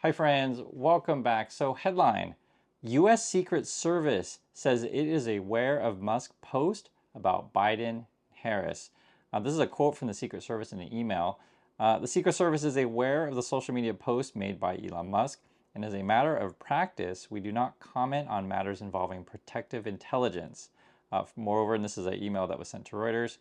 Hi friends, welcome back. So headline, U.S. Secret Service says it is aware of Musk post about Biden Harris. This is a quote from the Secret Service in an email. The Secret Service is aware of the social media post made by Elon Musk, and as a matter of practice, we do not comment on matters involving protective intelligence. Moreover, and this is an email that was sent to Reuters,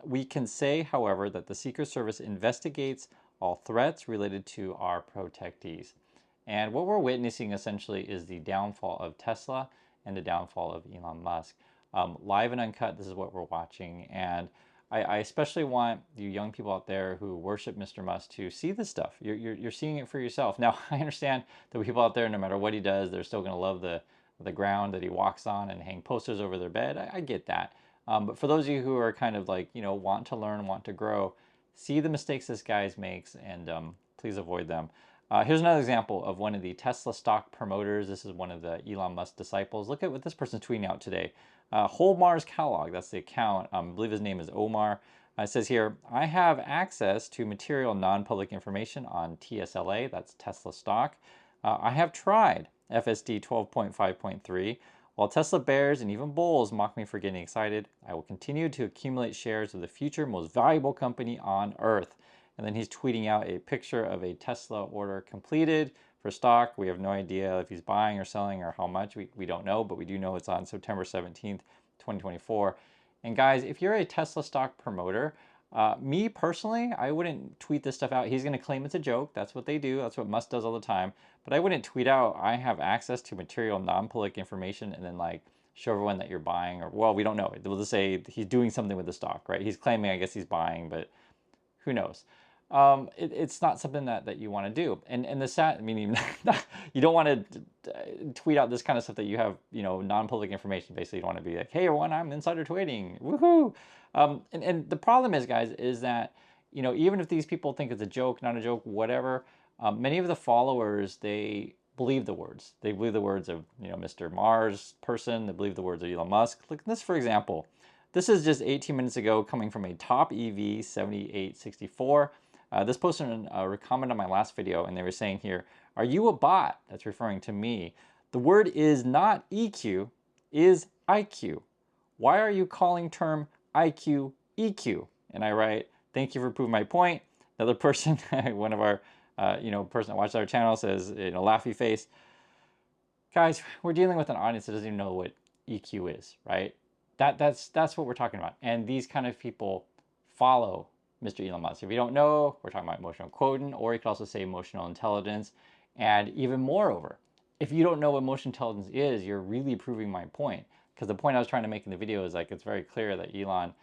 we can say, however, that the Secret Service investigates all threats related to our protectees. And what we're witnessing essentially is the downfall of Tesla and the downfall of Elon Musk. Live and uncut, this is what we're watching. And I especially want you young people out there who worship Mr. Musk to see this stuff. You're seeing it for yourself. Now, I understand that people out there, no matter what he does, they're still going to love the ground that he walks on and hang posters over their bed. I get that. But for those of you who are kind of like, want to learn, want to grow, see the mistakes this guy makes and please avoid them. Here's another example of one of the Tesla stock promoters. This is one of the Elon Musk disciples. Look at what this person's tweeting out today. Holmar's Catalog, that's the account. I believe his name is Omar. It says here, I have access to material non-public information on TSLA, that's Tesla stock. I have tried FSD 12.5.3. While Tesla bears and even bulls mock me for getting excited, I will continue to accumulate shares of the future most valuable company on earth. And then he's tweeting out a picture of a Tesla order completed for stock. We have no idea if he's buying or selling or how much. We don't know, but we do know it's on September 17th, 2024. And guys, if you're a Tesla stock promoter, me personally, I wouldn't tweet this stuff out. He's going to claim it's a joke. That's what they do. That's what Musk does all the time. But I wouldn't tweet out, I have access to material non-public information and then like show everyone that you're buying or, well, we don't know. We'll just say he's doing something with the stock, right? He's claiming, I guess he's buying, but who knows? It's not something that you want to do. And the sad, I mean, you don't want to tweet out this kind of stuff that you have, non-public information. Basically, you don't want to be like, hey, everyone, I'm insider tweeting. Woohoo! And the problem is, guys, is that, even if these people think it's a joke, not a joke, whatever, many of the followers, they believe the words. They believe the words of, Mr. Mars person. They believe the words of Elon Musk. Look at this, for example. This is just 18 minutes ago coming from a top EV 7864. This person commented on my last video and they were saying here, are you a bot? That's referring to me. The word is not EQ, is IQ. Why are you calling term IQ EQ? And I write, thank you for proving my point. Another person, one of our, person that watches our channel says, laughy face. Guys, we're dealing with an audience that doesn't even know what EQ is, right? That's what we're talking about. And these kind of people follow Mr. Elon Musk. If you don't know, we're talking about emotional quotient, or you could also say emotional intelligence. And even moreover, if you don't know what emotional intelligence is, you're really proving my point. Because the point I was trying to make in the video is like, it's very clear that Elon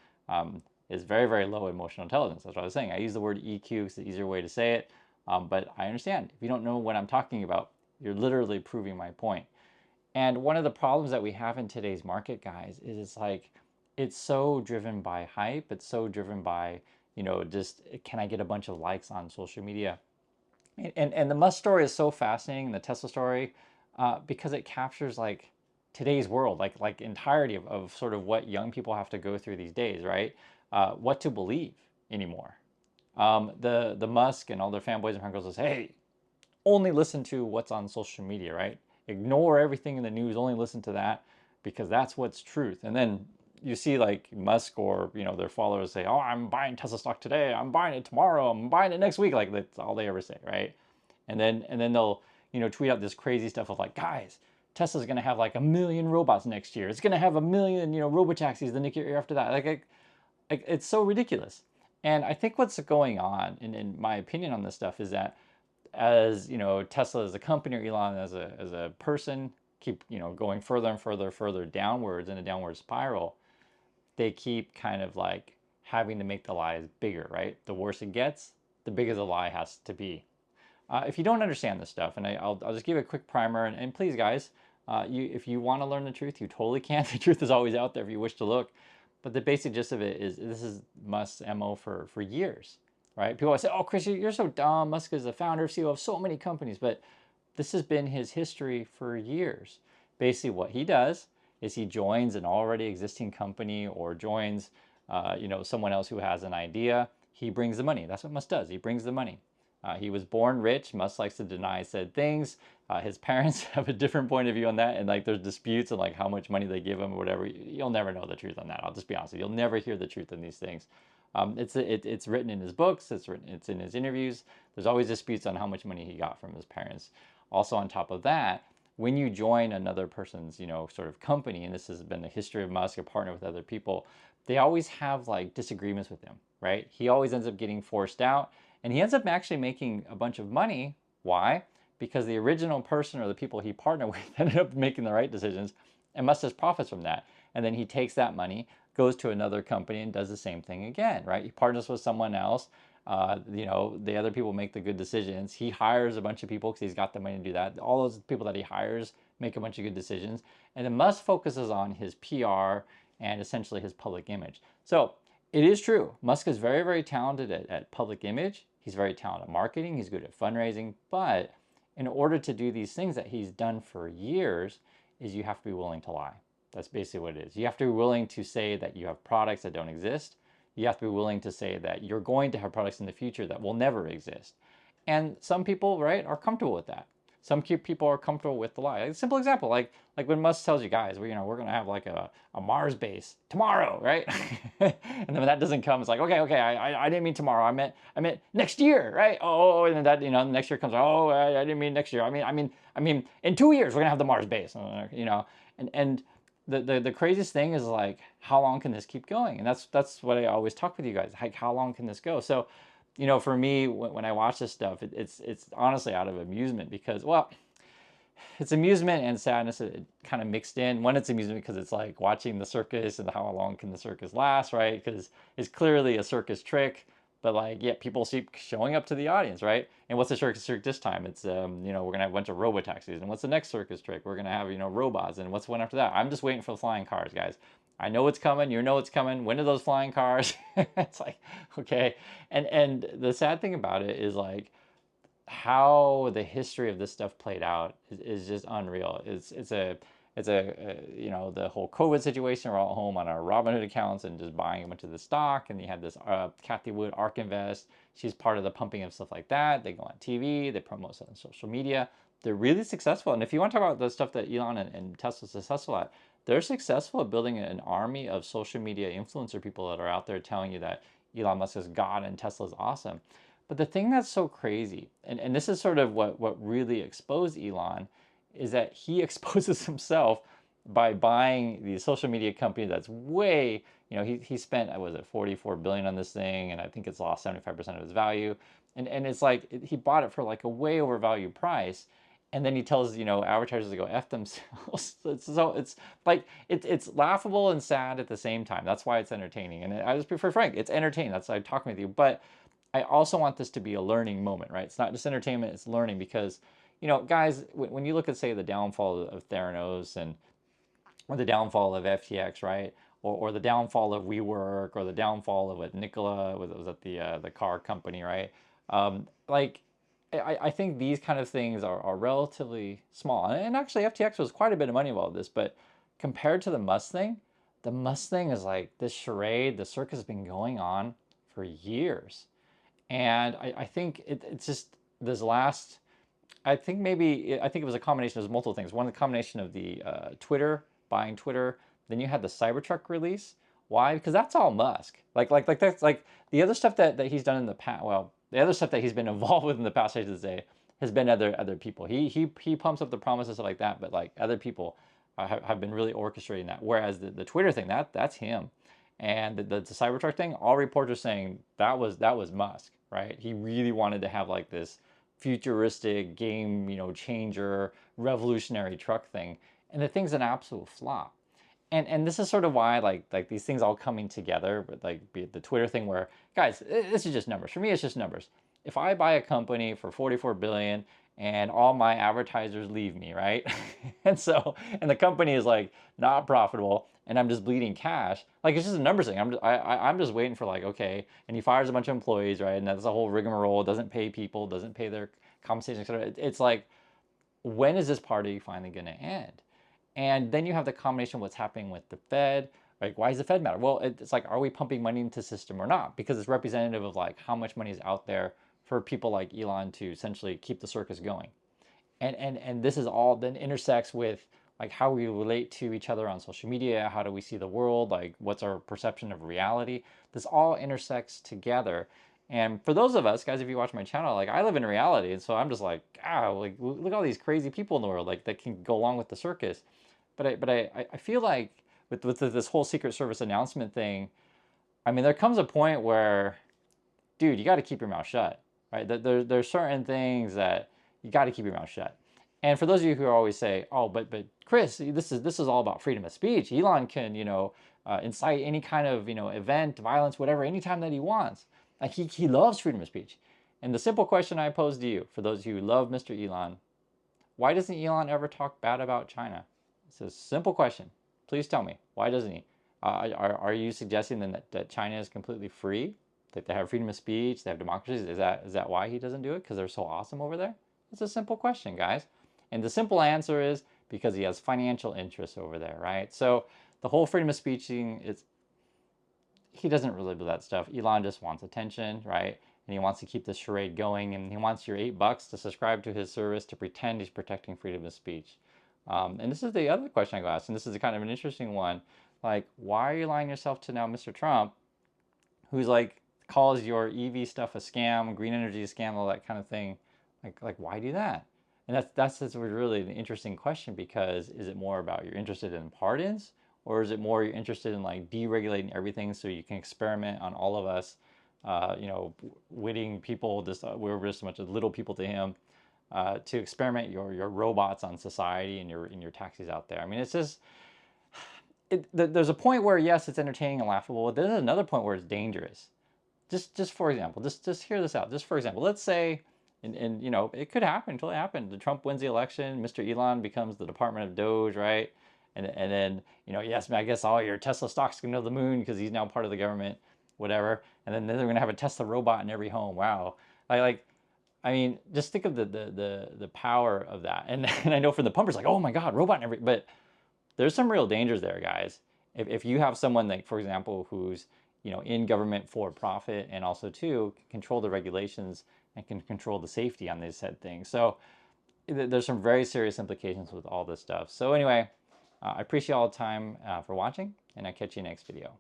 is very, very low emotional intelligence. That's what I was saying. I use the word EQ, it's the easier way to say it. But I understand. If you don't know what I'm talking about, you're literally proving my point. And one of the problems that we have in today's market, guys, is it's so driven by hype. It's so driven by, just can I get a bunch of likes on social media? And the Musk story is so fascinating, the Tesla story, because it captures like today's world, like entirety of sort of what young people have to go through these days, right? What to believe anymore. The Musk and all their fanboys and fangirls will say, hey, only listen to what's on social media, right? Ignore everything in the news, only listen to that because that's what's truth. And then you see like Musk or, their followers say, oh, I'm buying Tesla stock today. I'm buying it tomorrow. I'm buying it next week. Like that's all they ever say, right? And then they'll, tweet out this crazy stuff of like, guys, Tesla's going to have like 1 million robots next year. It's going to have 1 million, robotaxis the next year after that. Like it's so ridiculous. And I think what's going on, in my opinion on this stuff, is that as Tesla as a company or Elon as a person keep going further and further downwards in a downward spiral, they keep kind of like having to make the lies bigger, right? The worse it gets, the bigger the lie has to be. If you don't understand this stuff, and I'll just give a quick primer, and please guys, if you want to learn the truth, you totally can. The truth is always out there if you wish to look. But the basic gist of it is this is Musk's MO for years. Right? People always say, oh, Chris, you're so dumb. Musk is the founder, CEO of so many companies. But this has been his history for years. Basically, what he does is he joins an already existing company or joins, someone else who has an idea. He brings the money. That's what Musk does. He brings the money. He was born rich. Musk likes to deny said things. His parents have a different point of view on that, and like there's disputes on like how much money they give him or whatever. You'll never know the truth on that. I'll just be honest with you. You'll never hear the truth in these things. It's written in his books. It's in his interviews. There's always disputes on how much money he got from his parents. Also, on top of that, when you join another person's, sort of company, and this has been the history of Musk, a partner with other people, they always have like disagreements with him, right? He always ends up getting forced out, and he ends up actually making a bunch of money. Why? Because the original person or the people he partnered with ended up making the right decisions, and Musk just profits from that. And then he takes that money, goes to another company, and does the same thing again, right? He partners with someone else. The other people make the good decisions. He hires a bunch of people because he's got the money to do that. All those people that he hires make a bunch of good decisions. And then Musk focuses on his PR and essentially his public image. So it is true. Musk is very, very talented at public image. He's very talented at marketing. He's good at fundraising. But in order to do these things that he's done for years, is you have to be willing to lie. That's basically what it is. You have to be willing to say that you have products that don't exist. You have to be willing to say that you're going to have products in the future that will never exist. And some people, right, are comfortable with that. Some people are comfortable with the lie. Like a simple example, like when Musk tells you guys, we're going to have like a Mars base tomorrow, right? And then when that doesn't come, it's like, okay, I didn't mean tomorrow. I meant next year, right? Oh, and then that, next year comes, oh, I didn't mean next year. I mean, in 2 years we're gonna have the Mars base, and the craziest thing is like, how long can this keep going? And that's what I always talk with you guys. Like, how long can this go? So, for me, when I watch this stuff, it's honestly out of amusement because, well, it's amusement and sadness kind of mixed in. One, it's amusement because it's like watching the circus and how long can the circus last, right? Because it's clearly a circus trick, but like, yeah, people keep showing up to the audience, right? And what's the circus trick this time? It's, we're gonna have a bunch of robo-taxis. And what's the next circus trick? We're gonna have, robots. And what's one after that? I'm just waiting for the flying cars, guys. I know it's coming. You know it's coming. When are those flying cars? It's like, okay. And the sad thing about it is like, how the history of this stuff played out is just unreal. The whole COVID situation. We're all home on our Robinhood accounts and just buying a bunch of the stock. And you had this Kathy Wood, ARK Invest. She's part of the pumping of stuff like that. They go on TV. They promote stuff on social media. They're really successful. And if you want to talk about the stuff that Elon and Tesla are successful at, they're successful at building an army of social media influencer people that are out there telling you that Elon Musk is God and Tesla is awesome. But the thing that's so crazy, and this is sort of what really exposed Elon, is that he exposes himself by buying the social media company that's way, he spent, what was it, 44 billion on this thing, and I think it's lost 75% of its value. And it's like, he bought it for like a way overvalued price. And then he tells, advertisers to go F themselves. It's like, it's laughable and sad at the same time. That's why it's entertaining. And I just prefer frank, it's entertaining. That's why I'm talking with you. But I also want this to be a learning moment, right? It's not just entertainment, it's learning because, guys, when you look at, say, the downfall of Theranos or the downfall of FTX, right? Or the downfall of WeWork or the downfall of what Nikola was at the car company, right? I think these kind of things are relatively small. And actually, FTX was quite a bit of money involved in this, but compared to the Musk thing is like this charade, the circus has been going on for years. And I think it's just this last, I think it was a combination of multiple things. One, the combination of the buying Twitter. Then you had the Cybertruck release. Why? Because that's all Musk. Like that's like the other stuff that he's done in the past. Well, the other stuff that he's been involved with in the past, I should say, has been other people. He pumps up the promises like that, but like other people have been really orchestrating that. Whereas the Twitter thing, that's him. And the Cybertruck thing, all reports are saying that was Musk, right? He really wanted to have like this futuristic game, changer, revolutionary truck thing. And the thing's an absolute flop. And this is sort of why like these things all coming together, but like be it the Twitter thing where, guys, this is just numbers. For me, it's just numbers. If I buy a company for 44 billion and all my advertisers leave me, right? and the company is like not profitable and I'm just bleeding cash, like it's just a numbers thing. I'm just waiting for like, okay, and he fires a bunch of employees, right? And that's a whole rigmarole, doesn't pay people, doesn't pay their compensation, etc. It's like, when is this party finally going to end? And then you have the combination of what's happening with the Fed. Like, why does the Fed matter? Well, it's like, are we pumping money into the system or not? Because it's representative of like how much money is out there for people like Elon to essentially keep the circus going. And this is all then intersects with like how we relate to each other on social media, how do we see the world, like what's our perception of reality. This all intersects together. And for those of us, guys, if you watch my channel, like I live in reality, and so I'm just like, like look at all these crazy people in the world, like that can go along with the circus. But I feel like with this whole Secret Service announcement thing, I mean, there comes a point where, dude, you got to keep your mouth shut, right? There's certain things that you got to keep your mouth shut. And for those of you who always say, "Oh, but Chris, this is all about freedom of speech. Elon can, incite any kind of, event, violence, whatever, anytime that he wants. Like he loves freedom of speech." And the simple question I pose to you, for those of you who love Mr. Elon, why doesn't Elon ever talk bad about China? It's a simple question. Please tell me, why doesn't he? Are you suggesting then that China is completely free? That they have freedom of speech, they have democracies? Is that why he doesn't do it? Because they're so awesome over there? It's a simple question, guys. And the simple answer is because he has financial interests over there, right? So the whole freedom of speech thing is, he doesn't really do that stuff. Elon just wants attention, right? And he wants to keep this charade going, and he wants your $8 to subscribe to his service to pretend he's protecting freedom of speech. And this is the other question I got asked, and this is kind of an interesting one. Like, why are you lying yourself to now Mr. Trump, who's like calls your EV stuff a scam, green energy a scam, all that kind of thing? Like why do that? And that's really an interesting question, because is it more about you're interested in pardons, or is it more you're interested in like deregulating everything so you can experiment on all of us, witting people, just we're just a bunch of little people to him, to experiment your robots on society and your taxis out there. I mean, it's just there's a point where yes, it's entertaining and laughable, but there's another point where it's dangerous. Just for example, just hear this out. Just for example, let's say, and it could happen, totally happen. The Trump wins the election, Mr. Elon becomes the Department of Doge, right? And then yes, I guess all your Tesla stocks can go to the moon because he's now part of the government, whatever. And then they're gonna have a Tesla robot in every home. Wow, I mean, just think of the power of that. And I know for the pumpers, like, oh my God, robot in every, but there's some real dangers there, guys. If you have someone like, for example, who's in government for profit, and also too can control the regulations and can control the safety on these said things. So there's some very serious implications with all this stuff. So anyway, I appreciate all the time for watching, and I'll catch you next video.